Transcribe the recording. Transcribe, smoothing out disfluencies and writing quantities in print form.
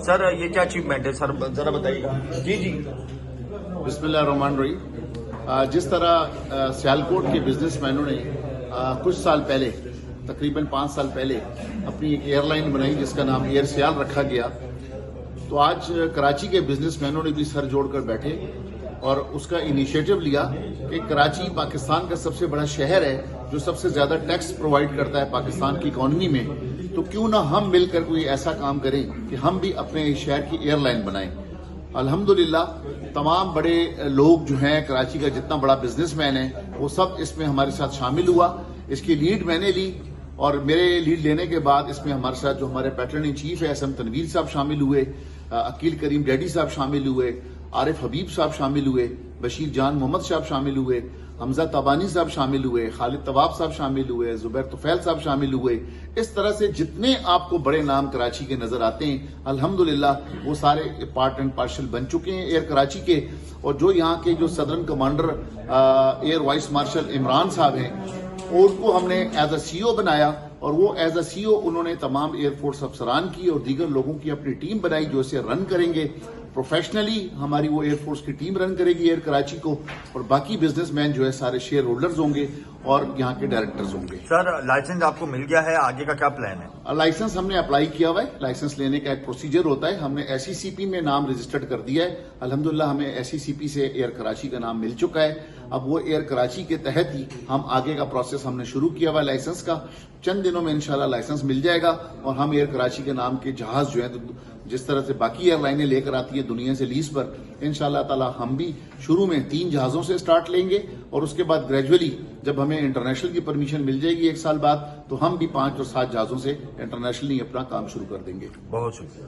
سر یہ کیا اچیومنٹ ہے سر ذرا بتائیے گا. جی بسم اللہ الرحمن الرحیم. جس طرح سیالکوٹ کے بزنس مینوں نے کچھ سال پہلے تقریباً 5 سال پہلے اپنی ایک ایئر لائن بنائی جس کا نام ایئر سیال رکھا گیا، تو آج کراچی کے بزنس مینوں نے بھی سر جوڑ کر بیٹھے اور اس کا انیشیٹو لیا کہ کراچی پاکستان کا سب سے بڑا شہر ہے جو سب سے زیادہ ٹیکس پرووائڈ کرتا ہے پاکستان کی اکانومی میں، تو کیوں نہ ہم مل کر کوئی ایسا کام کریں کہ ہم بھی اپنے شہر کی ایئر لائن بنائیں. الحمدللہ تمام بڑے لوگ جو ہیں کراچی کا جتنا بڑا بزنس مین ہے وہ سب اس میں ہمارے ساتھ شامل ہوا. اس کی لیڈ میں نے لی اور میرے لیڈ لینے کے بعد اس میں ہمارے ساتھ جو ہمارے پیٹرن ان چیف ہے اسم تنویر صاحب شامل ہوئے، عقیل کریم ڈیڈی صاحب شامل ہوئے، عارف حبیب صاحب شامل ہوئے، بشیر جان محمد صاحب شامل ہوئے، حمزہ تبانی صاحب شامل ہوئے، خالد طواب صاحب شامل ہوئے، زبیر طفیل صاحب شامل ہوئے. اس طرح سے جتنے آپ کو بڑے نام کراچی کے نظر آتے ہیں الحمدللہ وہ سارے پارٹ اینڈ پارشل بن چکے ہیں ایئر کراچی کے. اور جو یہاں کے جو southern commander air vice marshal Imran صاحب ہیں ان کو ہم نے ایز اے سی او بنایا اور وہ ایز اے سی او انہوں نے تمام ایئر فورس افسران کی اور دیگر لوگوں کی اپنی ٹیم بنائی جو اسے رن کریں گے. پروفیشنلی ہماری وہ ایئر فورس کی ٹیم رن کرے گی ایئر کراچی کو، اور باقی بزنس مین جو ہے سارے شیئر ہولڈرز ہوں گے اور یہاں کے ڈائریکٹرز ہوں گے. سر لائسنس آپ کو مل گیا ہے، آگے کا کیا پلان ہے؟ لائسنس ہم نے اپلائی کیا ہوا ہے. لائسنس لینے کا ایک پروسیجر ہوتا ہے. ہم نے ایس ای سی پی میں نام رجسٹرڈ کر دیا ہے. الحمدللہ ہمیں ایس ای سی پی سے ایئر کراچی کا نام مل چکا ہے. اب وہ ایئر کراچی کے تحت ہی ہم آگے کا پروسیس ہم نے شروع کیا ہوا ہے لائسنس کا. چند دنوں میں انشاءاللہ لائسنس مل جائے گا اور ہم ایئر کراچی کے نام کے جہاز جو ہیں جس طرح سے باقی ایئر لائنیں لے کر آتی ہیں دنیا سے لیز پر، انشاءاللہ تعالی ہم بھی شروع میں 3 جہازوں سے سٹارٹ لیں گے اور اس کے بعد گریجولی جب ہمیں انٹرنیشنل کی پرمیشن مل جائے گی 1 سال بعد تو ہم بھی 5 اور 7 جہازوں سے انٹرنیشنلی اپنا کام شروع کر دیں گے. بہت شکریہ.